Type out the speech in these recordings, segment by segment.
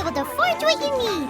able to forge what you need.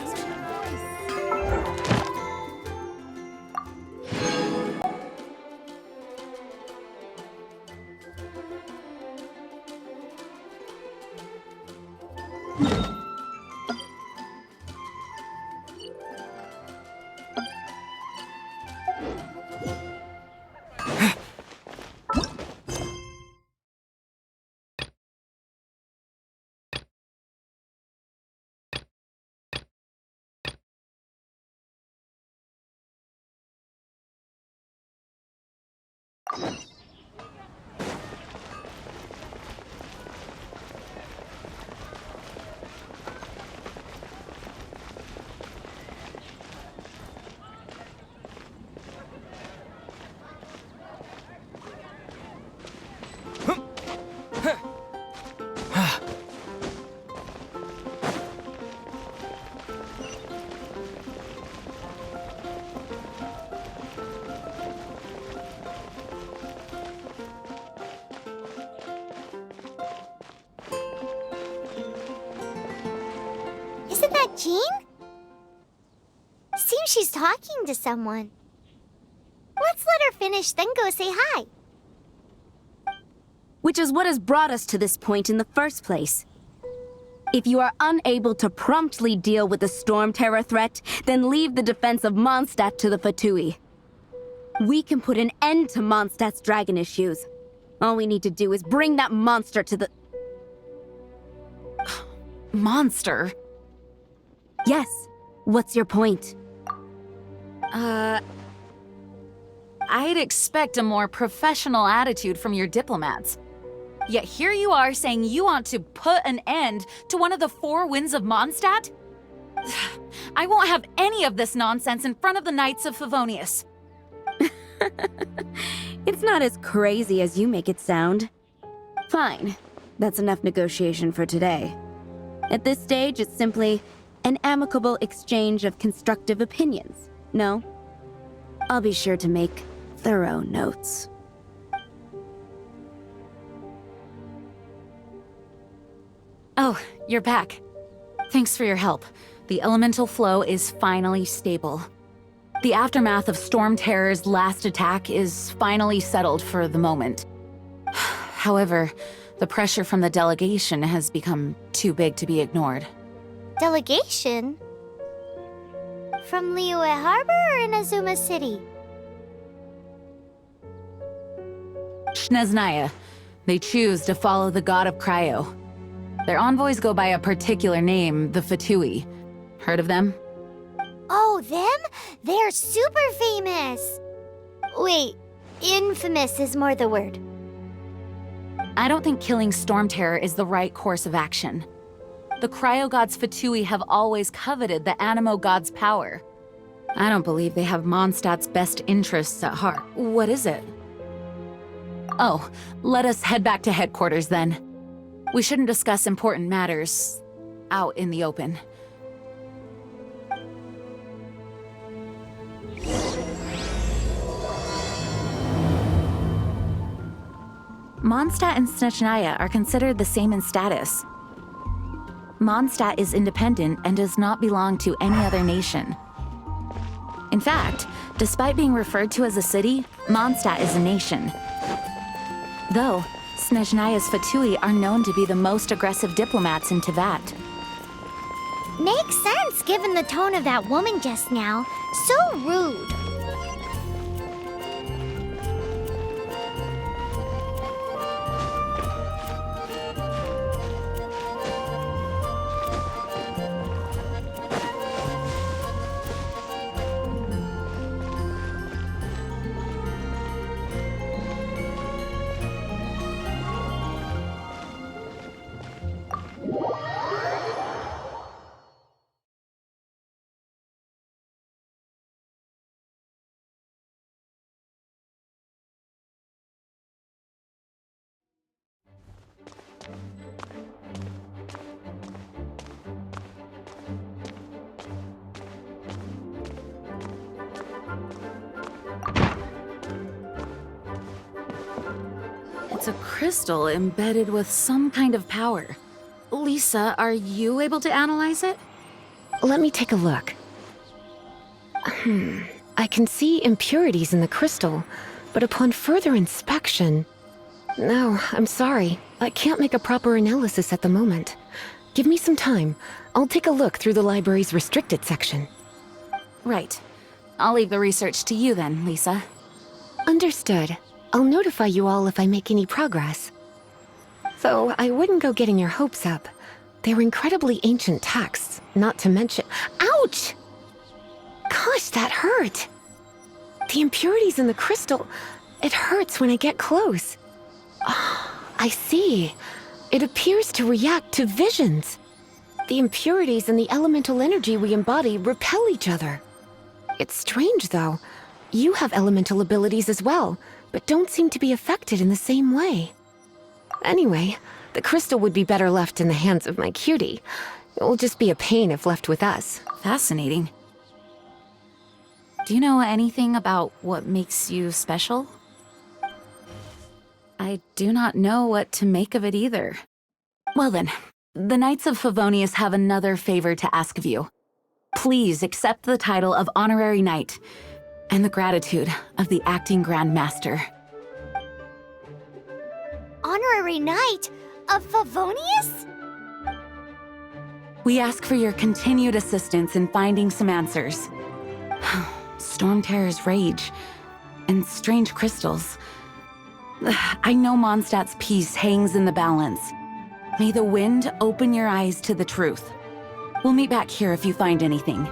Isn't that Jean? Seems she's talking to someone. Let's let her finish, then go say hi. Which is what has brought us to this point in the first place. If you are unable to promptly deal with the storm terror threat, then leave the defense of Mondstadt to the Fatui. We can put an end to Mondstadt's dragon issues. All we need to do is bring that monster to the... Monster? Yes. What's your point? I'd expect a more professional attitude from your diplomats. Yet here you are saying you want to put an end to one of the four winds of Mondstadt? I won't have any of this nonsense in front of the Knights of Favonius. It's not as crazy as you make it sound. Fine. That's enough negotiation for today. At this stage, it's simply an amicable exchange of constructive opinions. No? I'll be sure to make thorough notes. Oh, you're back. Thanks for your help. The elemental flow is finally stable. The aftermath of Storm Terror's last attack is finally settled for the moment. However, the pressure from the delegation has become too big to be ignored. Delegation? From Liyue Harbor or Inazuma City? Snezhnaya. They choose to follow the god of Cryo. Their envoys go by a particular name, the Fatui. Heard of them? Oh, them? They're super famous! Wait, infamous is more the word. I don't think killing Storm Terror is the right course of action. The Cryo God's Fatui have always coveted the Animo God's power. I don't believe they have Mondstadt's best interests at heart. What is it? Oh, let us head back to headquarters then. We shouldn't discuss important matters out in the open. Mondstadt and Snezhnaya are considered the same in status. Mondstadt is independent and does not belong to any other nation. In fact, despite being referred to as a city, Mondstadt is a nation. Though, Snezhnaya's Fatui are known to be the most aggressive diplomats in Teyvat. Makes sense given the tone of that woman just now. So rude. It's a crystal embedded with some kind of power. Lisa, are you able to analyze it? Let me take a look. I can see impurities in the crystal, but upon further inspection... No, I'm sorry. I can't make a proper analysis at the moment. Give me some time. I'll take a look through the library's restricted section. Right. I'll leave the research to you then, Lisa. Understood. I'll notify you all if I make any progress. Though I wouldn't go getting your hopes up. They're incredibly ancient texts, not to mention... Ouch! Gosh, that hurt! The impurities in the crystal... It hurts when I get close. I see. It appears to react to visions. The impurities and the elemental energy we embody repel each other. It's strange, though. You have elemental abilities as well, but don't seem to be affected in the same way. Anyway, the crystal would be better left in the hands of my cutie. It will just be a pain if left with us. Fascinating. Do you know anything about what makes you special? I do not know what to make of it either. Well then, the Knights of Favonius have another favor to ask of you. Please accept the title of Honorary Knight and the gratitude of the Acting Grand Master. Honorary Knight of Favonius? We ask for your continued assistance in finding some answers. Storm Terror's rage and strange crystals. I know Mondstadt's peace hangs in the balance. May the wind open your eyes to the truth. We'll meet back here if you find anything.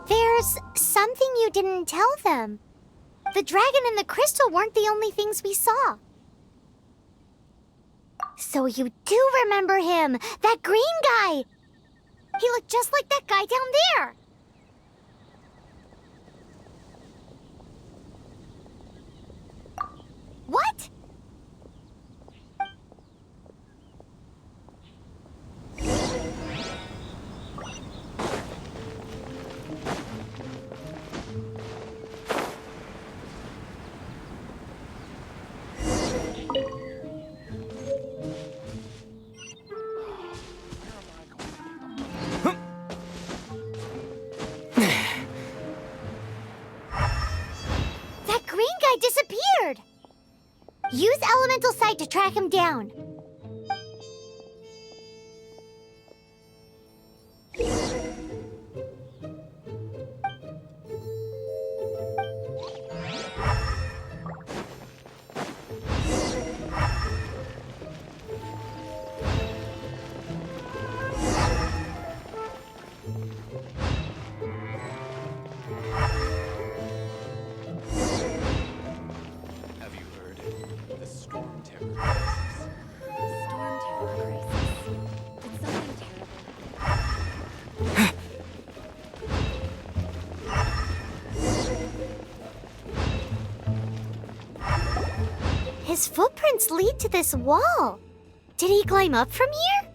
There's something you didn't tell them. The dragon and the crystal weren't the only things we saw. So you do remember him, that green guy. He looked just like that guy down there. What? Disappeared! Use Elemental Sight to track him down. His footprints lead to this wall. Did he climb up from here?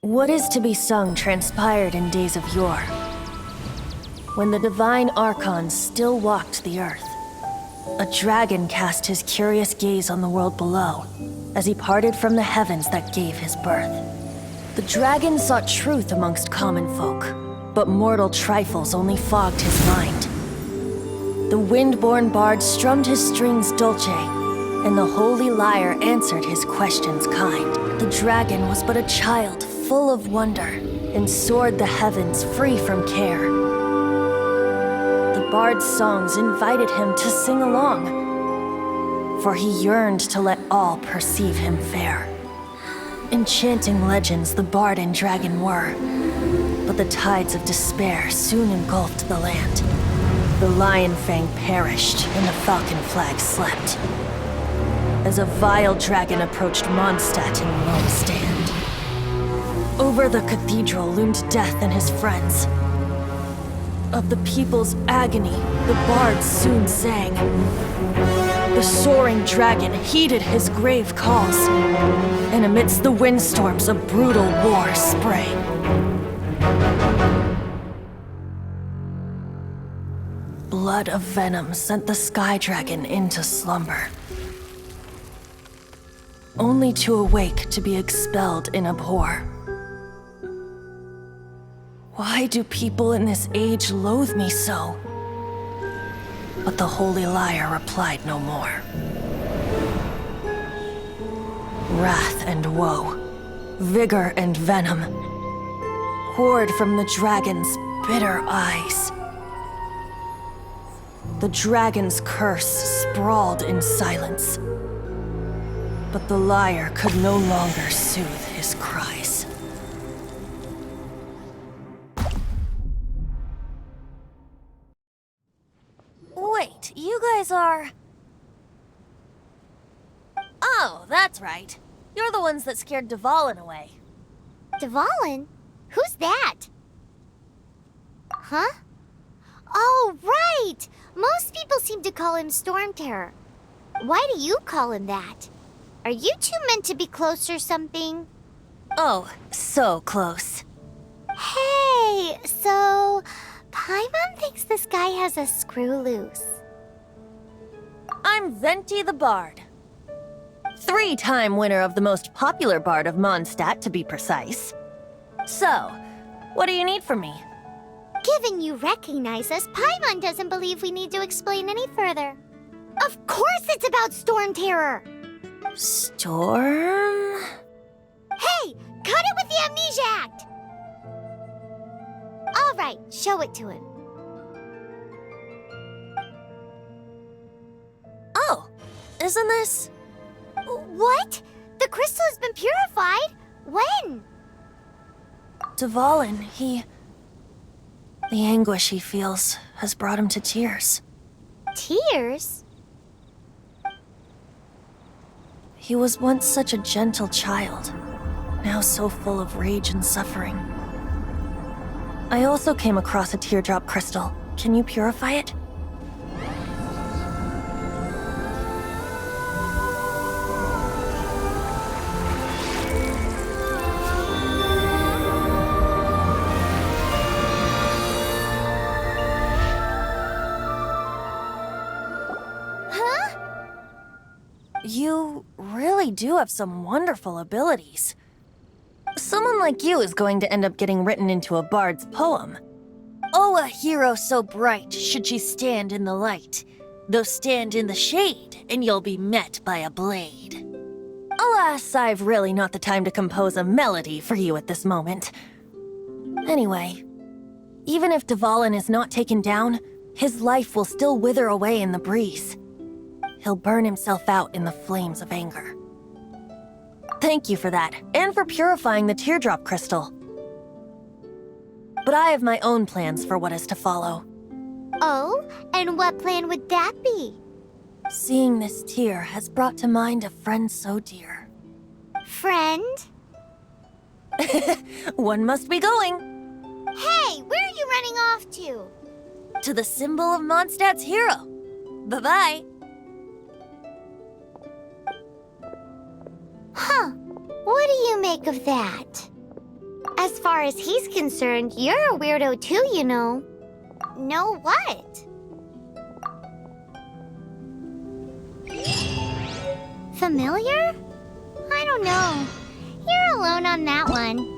What is to be sung transpired in days of yore, when the divine archons still walked the earth. A dragon cast his curious gaze on the world below, as he parted from the heavens that gave his birth. The dragon sought truth amongst common folk, but mortal trifles only fogged his mind. The wind-born bard strummed his strings dulce, and the holy lyre answered his questions kind. The dragon was but a child full of wonder, and soared the heavens free from care. The bard's songs invited him to sing along, for he yearned to let all perceive him fair. Enchanting legends the bard and dragon were, but the tides of despair soon engulfed the land. The lion fang perished, and the falcon flag slept, as a vile dragon approached Mondstadt in lone stand. Over the cathedral loomed death and his friends. Of the people's agony, the bard soon sang. The soaring dragon heeded his grave calls, and amidst the windstorms a brutal war sprang. Blood of venom sent the sky dragon into slumber, only to awake to be expelled in abhor. Why do people in this age loathe me so? But the holy lyre replied no more. Wrath and woe, vigor and venom, poured from the dragon's bitter eyes. The dragon's curse sprawled in silence, but the lyre could no longer soothe his cries. Wait, you guys are... Oh, that's right. You're the ones that scared Dvalin away. Dvalin? Who's that? Huh? Oh, right! Most people seem to call him Storm Terror. Why do you call him that? Are you two meant to be close or something? Oh, so close. Hey, so... Paimon thinks this guy has a screw loose. I'm Venti the Bard. 3-time winner of the most popular bard of Mondstadt, to be precise. So, what do you need from me? Given you recognize us, Paimon doesn't believe we need to explain any further. Of course it's about Storm Terror! Storm? Hey! Cut it with the Amnesia Act! Alright, show it to him. Oh, isn't this... What? The crystal has been purified? When? Dvalin, he... The anguish he feels has brought him to tears. Tears? He was once such a gentle child, now so full of rage and suffering. I also came across a teardrop crystal. Can you purify it? You really do have some wonderful abilities. Someone like you is going to end up getting written into a bard's poem. Oh, a hero so bright should she stand in the light, though stand in the shade, and you'll be met by a blade. Alas, I've really not the time to compose a melody for you at this moment. Anyway, even if Dvalin is not taken down, his life will still wither away in the breeze. He'll burn himself out in the flames of anger. Thank you for that, and for purifying the teardrop crystal. But I have my own plans for what is to follow. Oh, and what plan would that be? Seeing this tear has brought to mind a friend so dear. Friend? One must be going. Hey, where are you running off to? To the symbol of Mondstadt's hero. Bye-bye. Huh. What do you make of that? As far as he's concerned, you're a weirdo too, you know. Know what? Familiar? I don't know. You're alone on that one.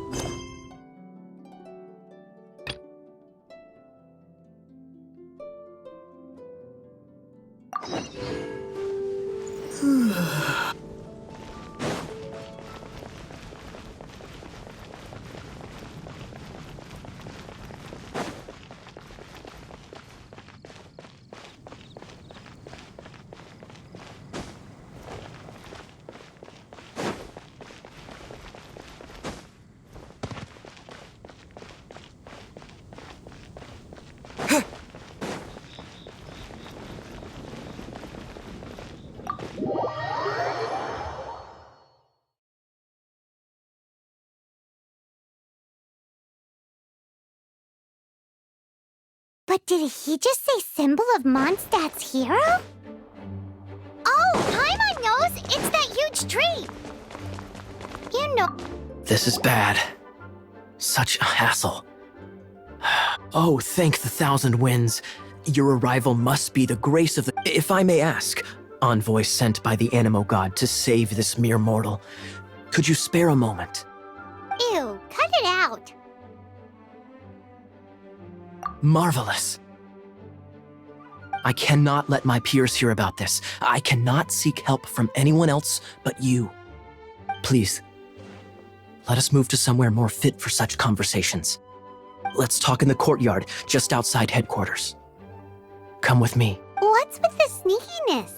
But did he just say symbol of Mondstadt's hero? Oh, Paimon knows! It's that huge tree! You know... This is bad. Such a hassle. Oh, thank the thousand winds. Your arrival must be the grace of the... If I may ask, envoy sent by the Animo God to save this mere mortal. Could you spare a moment? Ew, cut it out. Marvelous. I cannot let my peers hear about this. I cannot seek help from anyone else but you. Please, let us move to somewhere more fit for such conversations. Let's talk in the courtyard just outside headquarters. Come with me. What's with the sneakiness?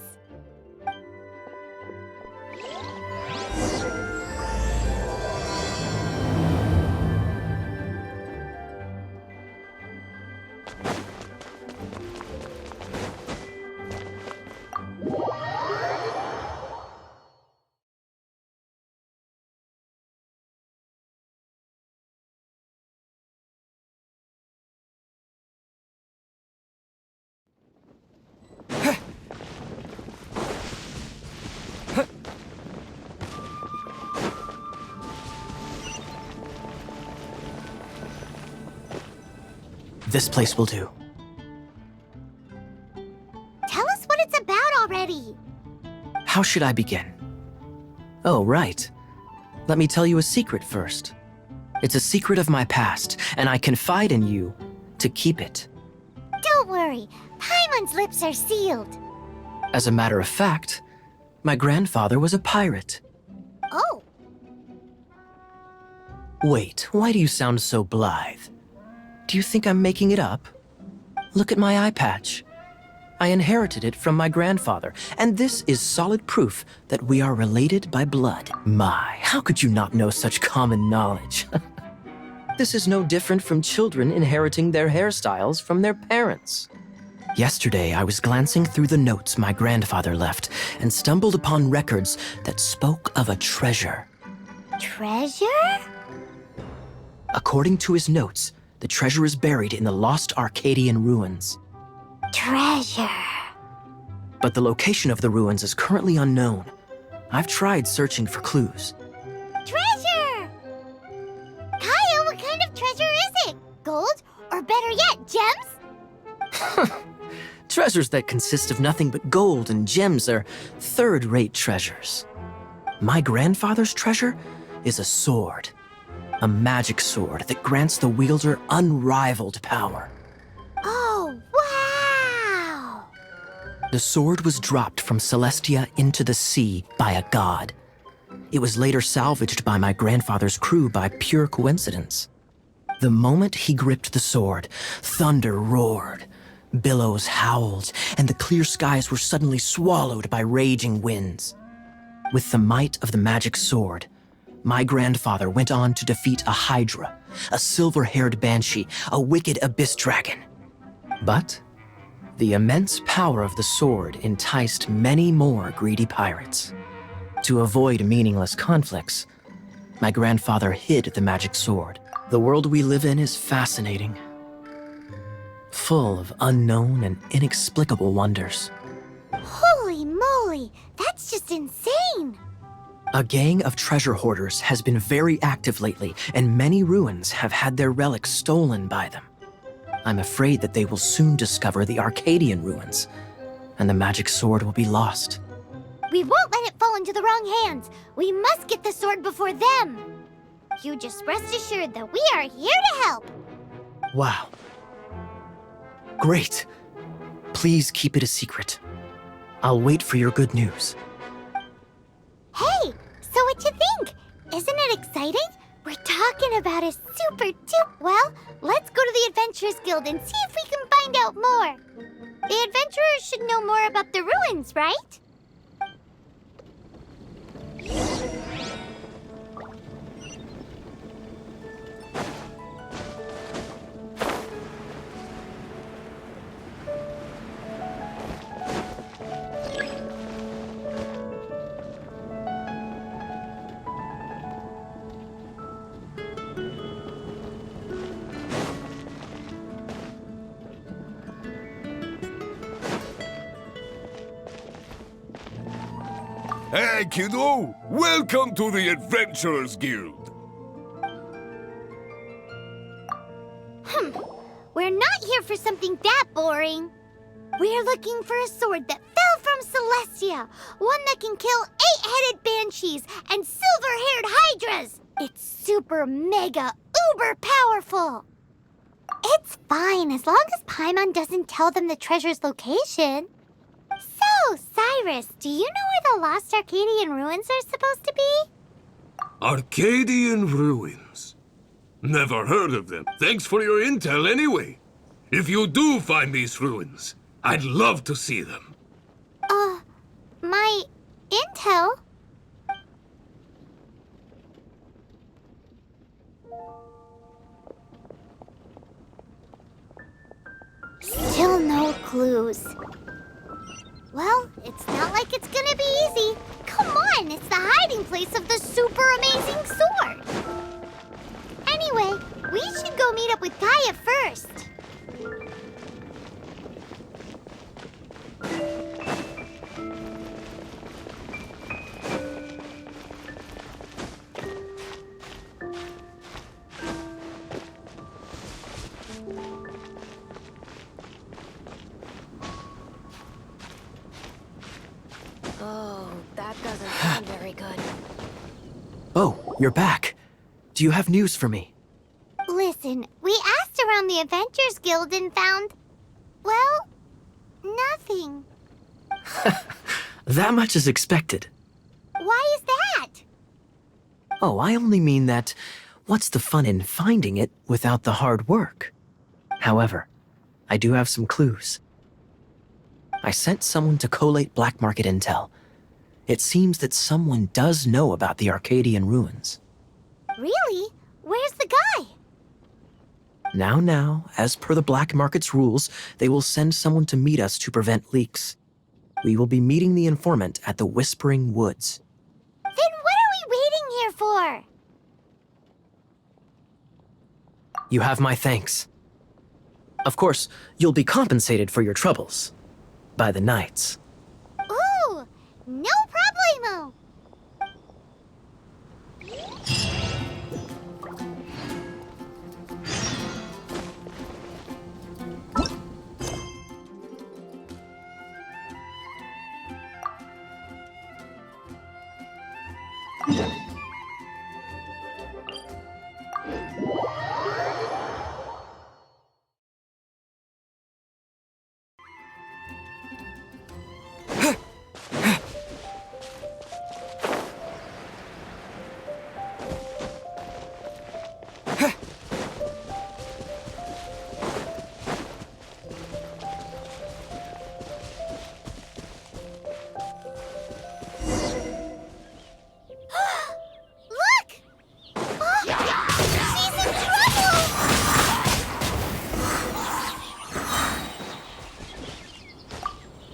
This place will do. Tell us what it's about already. How should I begin? Oh, right. Let me tell you a secret first. It's a secret of my past, and I confide in you to keep it. Don't worry, Paimon's lips are sealed. As a matter of fact, my grandfather was a pirate. Oh, Wait, why do you sound so blithe? Do you think I'm making it up? Look at my eye patch. I inherited it from my grandfather, and this is solid proof that we are related by blood. My, how could you not know such common knowledge? This is no different from children inheriting their hairstyles from their parents. Yesterday, I was glancing through the notes my grandfather left and stumbled upon records that spoke of a treasure. treasure? According to his notes, the treasure is buried in the lost Arcadian ruins. Treasure. But the location of the ruins is currently unknown. I've tried searching for clues. Treasure! Kaya, what kind of treasure is it? Gold? Or better yet, gems? Treasures that consist of nothing but gold and gems are third-rate treasures. My grandfather's treasure is a sword. A magic sword that grants the wielder unrivaled power. Oh, wow! The sword was dropped from Celestia into the sea by a god. It was later salvaged by my grandfather's crew by pure coincidence. The moment he gripped the sword, thunder roared, billows howled, and the clear skies were suddenly swallowed by raging winds. With the might of the magic sword, my grandfather went on to defeat a hydra, a silver-haired banshee, a wicked abyss dragon. But the immense power of the sword enticed many more greedy pirates. To avoid meaningless conflicts, my grandfather hid the magic sword. The world we live in is fascinating, full of unknown and inexplicable wonders. Holy moly, that's just insane! A gang of treasure hoarders has been very active lately, and many ruins have had their relics stolen by them. I'm afraid that they will soon discover the Arcadian ruins, and the magic sword will be lost. We won't let it fall into the wrong hands. We must get the sword before them. You just rest assured that we are here to help. Wow. Great. Please keep it a secret. I'll wait for your good news. Hey, so what you think? Isn't it exciting? We're talking about a Well, let's go to the Adventurers Guild and see if we can find out more. The adventurers should know more about the ruins, right? Hey, kiddo! Welcome to the Adventurers Guild! We're not here for something that boring. We're looking for a sword that fell from Celestia. One that can kill 8-headed banshees and silver-haired hydras. It's super mega uber powerful. It's fine as long as Paimon doesn't tell them the treasure's location. So, Cyrus, do you know where the lost Arcadian ruins are supposed to be? Arcadian ruins? Never heard of them. Thanks for your intel anyway. If you do find these ruins, I'd love to see them. My intel? Still no clues. Well, it's not like it's gonna be easy. Come on, it's the hiding place of the super amazing sword. Anyway, we should go meet up with Gaia first. Oh, that doesn't sound very good. Oh, you're back. Do you have news for me? Listen, we asked around the Adventurers Guild and found, well, nothing. That much is expected. Why is that? Oh, I only mean that what's the fun in finding it without the hard work? However, I do have some clues. I sent someone to collate black market intel. It seems that someone does know about the Arcadian ruins. Really? Where's the guy? Now, as per the black market's rules, they will send someone to meet us to prevent leaks. We will be meeting the informant at the Whispering Woods. Then what are we waiting here for? You have my thanks. Of course, you'll be compensated for your troubles. By the knights. Ooh, no problemo.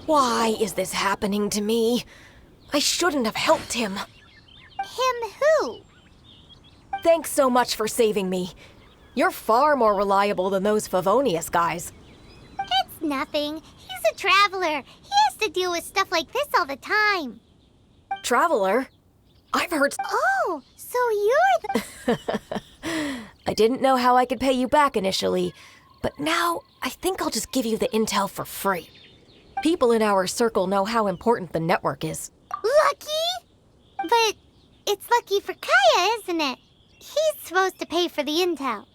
Why is this happening to me? I shouldn't have helped him. Him who? Thanks so much for saving me. You're far more reliable than those Favonius guys. It's nothing. He's a traveler. He has to deal with stuff like this all the time. Traveler? I've heard... Oh, so you're the... I didn't know how I could pay you back initially, but now I think I'll just give you the intel for free. People in our circle know how important the network is. Lucky? But it's lucky for Kaya, isn't it? He's supposed to pay for the intel.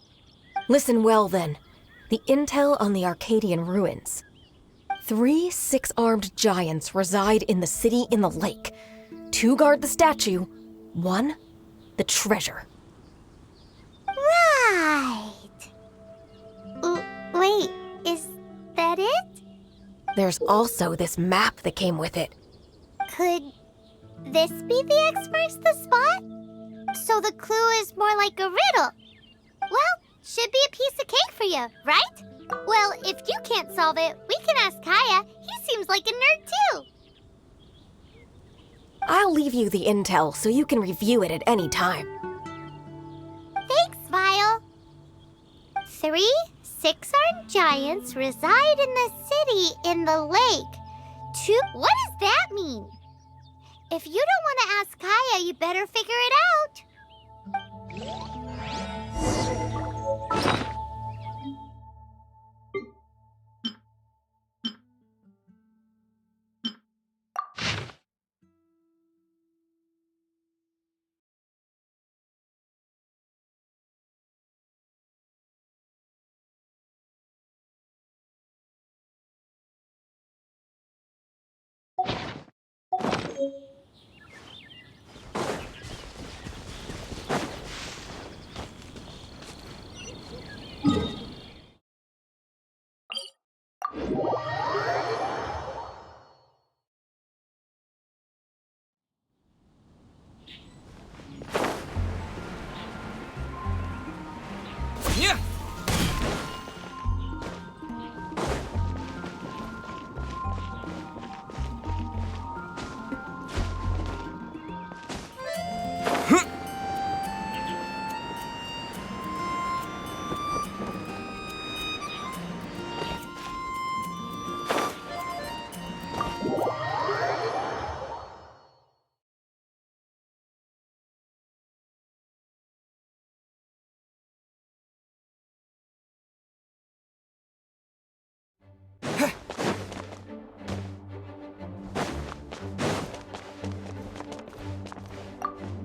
Listen well, then. The intel on the Arcadian ruins. 3 6-armed giants reside in the city in the lake. 2 guard the statue, 1 the treasure. Right. Wait, is that it? There's also this map that came with it. Could this be the X marks the spot? So the clue is more like a riddle. Well, should be a piece of cake for you, right? Well, if you can't solve it, we can ask Kaya. He seems like a nerd too. I'll leave you the intel so you can review it at any time. Thanks, Vile. 3 6-armed giants reside in the city in the lake. 2... What does that mean? If you don't want to ask Kaya, you better figure it out. Yeah.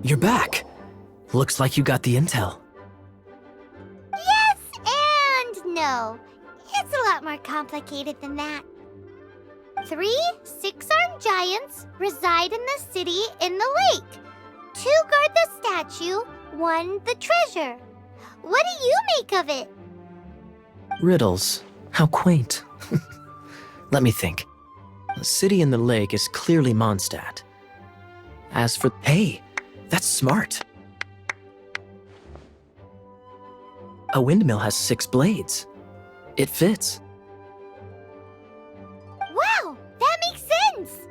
You're back. Looks like you got the intel. Yes and no. It's a lot more complicated than that. 3 6-armed giants reside in the city in the lake. 2 guard the statue, 1 the treasure. What do you make of it? Riddles. How quaint. Let me think. The city in the lake is clearly Mondstadt. As for... Hey, that's smart. A windmill has 6 blades. It fits. Wow, that makes sense.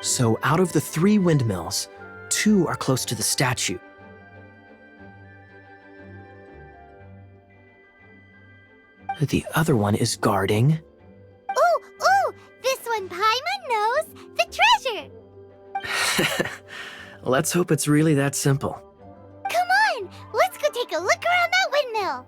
So out of the 3 windmills, 2 are close to the statue. The other one is guarding... Ooh, this one Paimon knows, the treasure. Let's hope it's really that simple. Come on, let's go take a look around that windmill.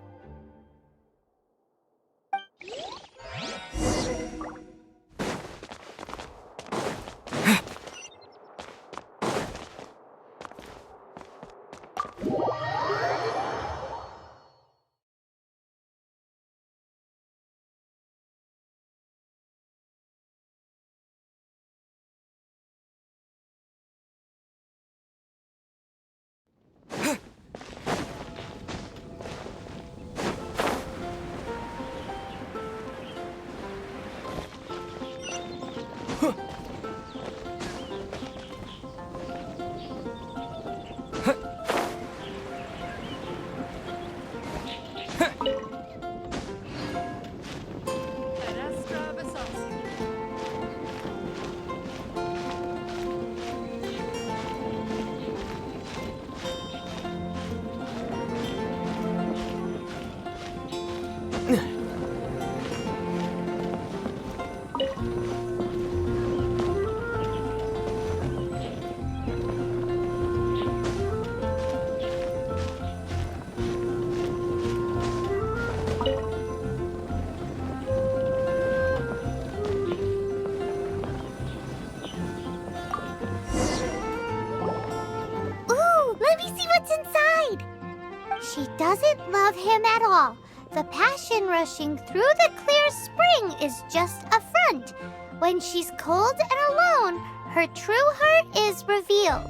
love him at all. The passion rushing through the clear spring is just a front. When she's cold and alone, her true heart is revealed.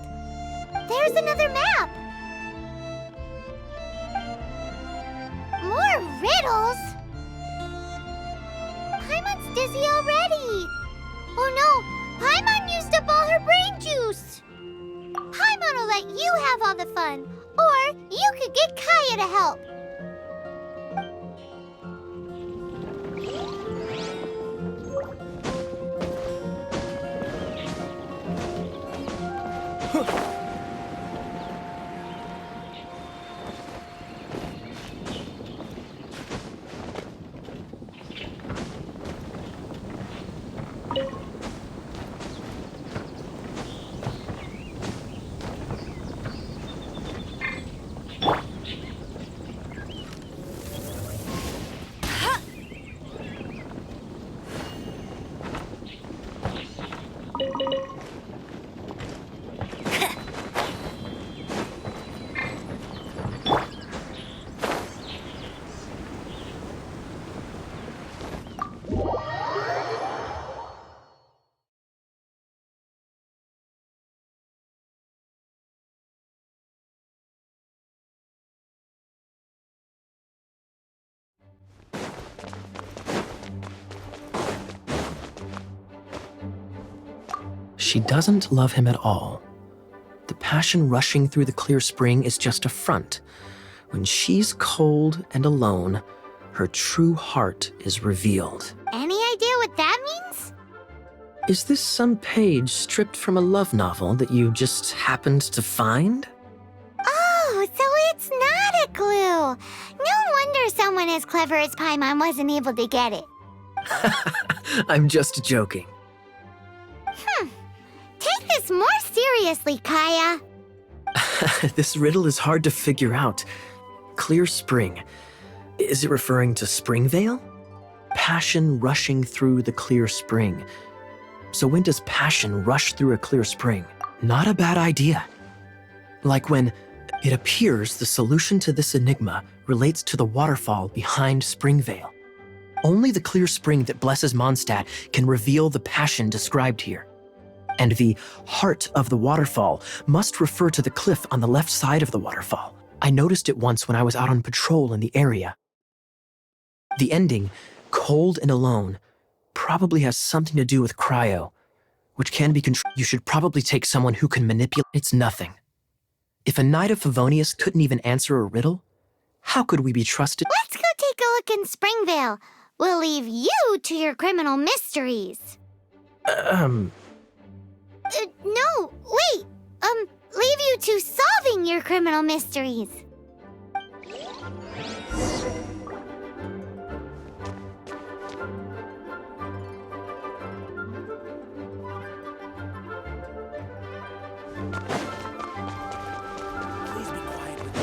There's another map. More riddles? Paimon's dizzy already. Oh no, Paimon used up all her brain juice. Paimon will let you have all the fun, or you could get Kaya to help. She doesn't love him at all. The passion rushing through the clear spring is just a front. When she's cold and alone, her true heart is revealed. Any idea what that means? Is this some page stripped from a love novel that you just happened to find? Oh, so it's not a clue. No wonder someone as clever as Paimon wasn't able to get it. I'm just joking. Take this more seriously, Kaya. This riddle is hard to figure out. Clear spring. Is it referring to Springvale? Passion rushing through the clear spring. So when does passion rush through a clear spring? Not a bad idea. Like when it appears the solution to this enigma relates to the waterfall behind Springvale. Only the clear spring that blesses Mondstadt can reveal the passion described here. And the heart of the waterfall must refer to the cliff on the left side of the waterfall. I noticed it once when I was out on patrol in the area. The ending, cold and alone, probably has something to do with cryo, which can be controlled. You should probably take someone who can manipulate. It's nothing. If a knight of Favonius couldn't even answer a riddle, how could we be trusted? Let's go take a look in Springvale. We'll leave you to your criminal mysteries. No, wait. Leave you to solving your criminal mysteries. Please be quiet with